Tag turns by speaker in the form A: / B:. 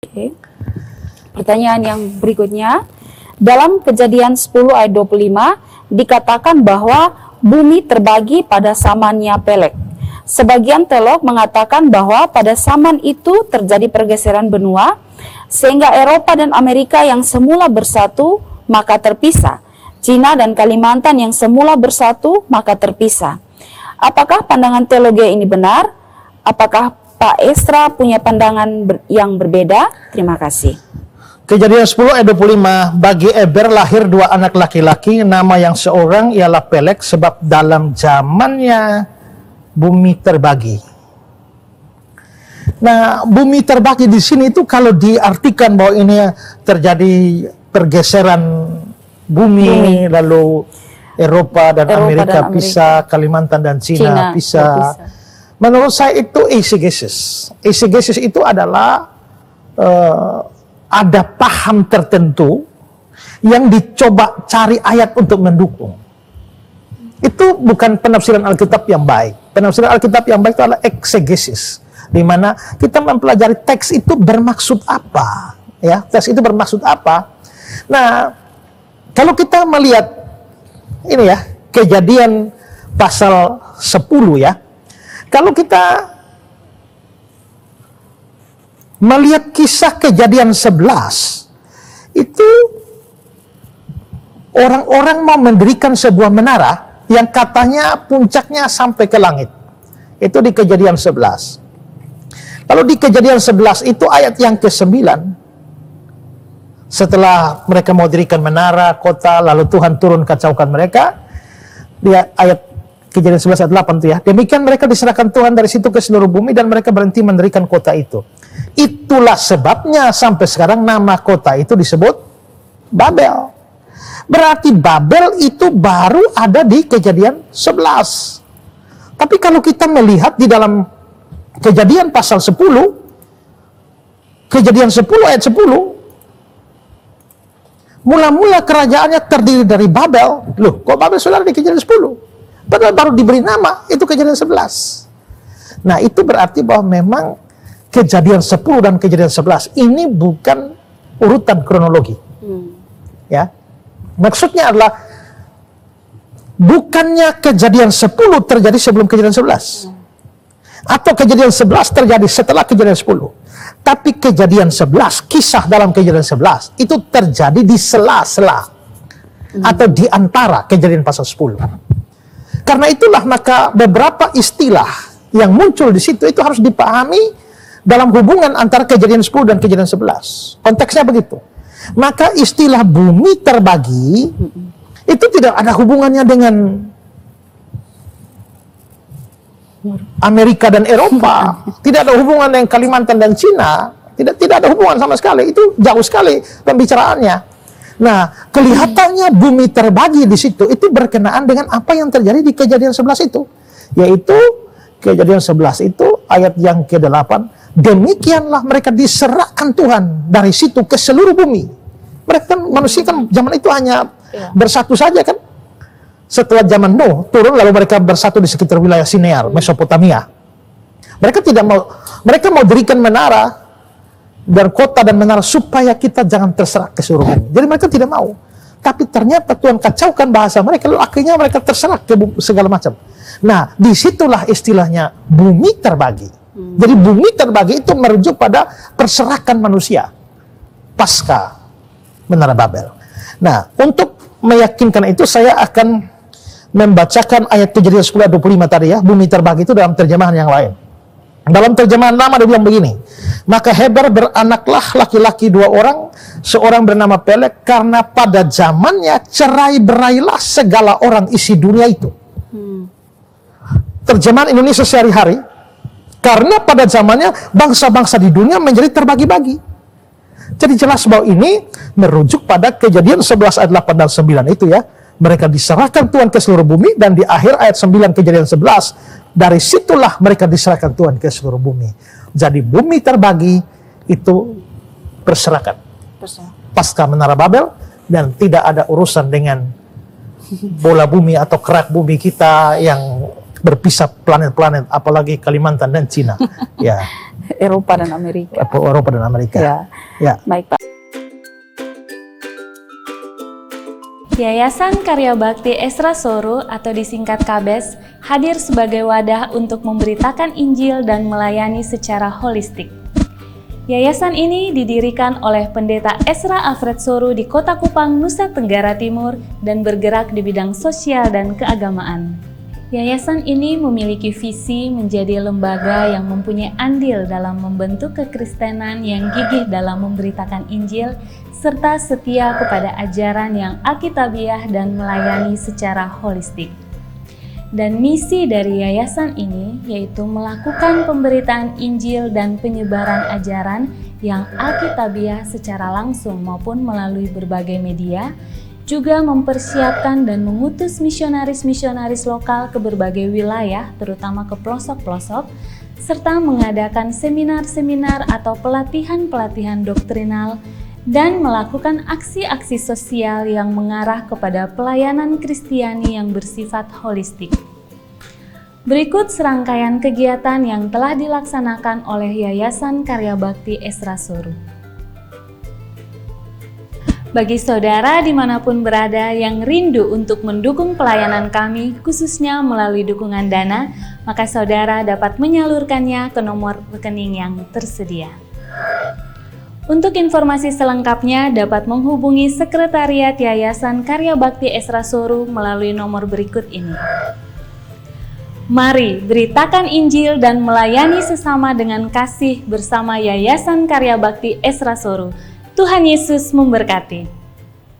A: Oke. Pertanyaan yang berikutnya, dalam Kejadian 10 ayat 25 dikatakan bahwa bumi terbagi pada zamannya Pelek. Sebagian teolog mengatakan bahwa pada zaman itu terjadi pergeseran benua sehingga Eropa dan Amerika yang semula bersatu maka terpisah. Cina dan Kalimantan yang semula bersatu maka terpisah. Apakah pandangan teologi ini benar? Apakah Pak Esra punya pandangan yang berbeda? Terima kasih.
B: Kejadian 10 ayat 25, bagi Eber lahir dua anak laki-laki, nama yang seorang ialah Pelek, sebab dalam zamannya bumi terbagi. Nah, bumi terbagi di sini itu kalau diartikan bahwa ini terjadi pergeseran bumi. Lalu Eropa dan Amerika pisah, Kalimantan dan Cina pisah. Menurut saya itu eisegesis. Eisegesis itu adalah ada paham tertentu yang dicoba cari ayat untuk mendukung. Itu bukan penafsiran Alkitab yang baik. Penafsiran Alkitab yang baik itu adalah eksegesis, di mana kita mempelajari teks itu bermaksud apa, ya, teks itu bermaksud apa. Nah, kalau kita melihat ini ya, Kejadian pasal 10 ya, kalau kita melihat kisah Kejadian 11, itu orang-orang mau mendirikan sebuah menara yang katanya puncaknya sampai ke langit. Itu di Kejadian 11. Lalu di Kejadian 11 itu ayat yang ke-9, setelah mereka mau dirikan menara, kota, lalu Tuhan turun kacaukan mereka. Dia ayat Kejadian 11 ayat 8 itu ya. Demikian mereka diserahkan Tuhan dari situ ke seluruh bumi dan mereka berhenti mendirikan kota itu. Itulah sebabnya sampai sekarang nama kota itu disebut Babel. Berarti Babel itu baru ada di Kejadian 11. Tapi kalau kita melihat di dalam Kejadian pasal 10, Kejadian 10 ayat 10, mula-mula kerajaannya terdiri dari Babel. Loh, kok Babel saudara di Kejadian 10? Padahal baru diberi nama, itu Kejadian 11. Nah, itu berarti bahwa memang Kejadian 10 dan Kejadian 11 ini bukan urutan kronologi. Ya. Maksudnya adalah bukannya Kejadian 10 terjadi sebelum Kejadian 11. Atau Kejadian 11 terjadi setelah Kejadian 10. Tapi Kejadian 11, kisah dalam Kejadian 11 itu terjadi di sela-sela atau di antara Kejadian pasal 10. Karena itulah maka beberapa istilah yang muncul di situ itu harus dipahami dalam hubungan antara Kejadian 10 dan Kejadian 11. Konteksnya begitu. Maka istilah bumi terbagi itu tidak ada hubungannya dengan Amerika dan Eropa. Tidak ada hubungan dengan Kalimantan dan Cina. Tidak ada hubungan sama sekali. Itu jauh sekali pembicaraannya. Nah, kelihatannya bumi terbagi di situ itu berkenaan dengan apa yang terjadi di Kejadian 11 itu. Yaitu Kejadian 11 itu ayat yang ke-8, demikianlah mereka diserahkan Tuhan dari situ ke seluruh bumi. Mereka kan manusia kan zaman itu hanya bersatu saja kan. Setelah zaman Nuh turun lalu mereka bersatu di sekitar wilayah Sinear, Mesopotamia. Mereka mau dirikan menara dan kota dan menara supaya kita jangan terserah ke seluruh bumi. Jadi mereka tidak mau. Tapi ternyata Tuhan kacaukan bahasa mereka, lalu akhirnya mereka terserah ke segala macam. Nah, disitulah istilahnya bumi terbagi. Jadi bumi terbagi itu merujuk pada perserakan manusia pasca menara Babel. Nah, untuk meyakinkan itu saya akan membacakan ayat Kejadian 10 ayat 25 tadi ya, bumi terbagi itu dalam terjemahan yang lain. Dalam terjemahan lama dia bilang begini, maka Heber beranaklah laki-laki 2 orang, seorang bernama Pelek, karena pada zamannya cerai-berailah segala orang isi dunia itu. Terjemahan Indonesia sehari-hari, karena pada zamannya bangsa-bangsa di dunia menjadi terbagi-bagi. Jadi jelas bahwa ini merujuk pada Kejadian 11 ayat 8 dan 9 itu ya. Mereka diserahkan Tuhan ke seluruh bumi, dan di akhir ayat 9 Kejadian 11, dari situlah mereka diserahkan Tuhan ke seluruh bumi. Jadi bumi terbagi itu berserakan pasca menara Babel, dan tidak ada urusan dengan bola bumi atau kerak bumi kita yang berpisah planet-planet, apalagi Kalimantan dan Cina. Ya,
A: Eropa dan Amerika.
B: Eropa dan Amerika.
A: Ya.
B: Ya.
A: Baik, Pak.
C: Yayasan Karya Bakti Esra Soro atau disingkat KABES hadir sebagai wadah untuk memberitakan Injil dan melayani secara holistik. Yayasan ini didirikan oleh Pendeta Esra Alfred Soro di Kota Kupang, Nusa Tenggara Timur dan bergerak di bidang sosial dan keagamaan. Yayasan ini memiliki visi menjadi lembaga yang mempunyai andil dalam membentuk kekristenan yang gigih dalam memberitakan Injil serta setia kepada ajaran yang alkitabiah dan melayani secara holistik. Dan misi dari yayasan ini yaitu melakukan pemberitaan Injil dan penyebaran ajaran yang alkitabiah secara langsung maupun melalui berbagai media, juga mempersiapkan dan mengutus misionaris-misionaris lokal ke berbagai wilayah, terutama ke pelosok-pelosok, serta mengadakan seminar-seminar atau pelatihan-pelatihan doktrinal, dan melakukan aksi-aksi sosial yang mengarah kepada pelayanan Kristiani yang bersifat holistik. Berikut serangkaian kegiatan yang telah dilaksanakan oleh Yayasan Karya Bakti Esra Soro. Bagi saudara dimanapun berada yang rindu untuk mendukung pelayanan kami, khususnya melalui dukungan dana, maka saudara dapat menyalurkannya ke nomor rekening yang tersedia. Untuk informasi selengkapnya dapat menghubungi Sekretariat Yayasan Karya Bakti Esra Soro melalui nomor berikut ini. Mari beritakan Injil dan melayani sesama dengan kasih bersama Yayasan Karya Bakti Esra Soro. Tuhan Yesus memberkati.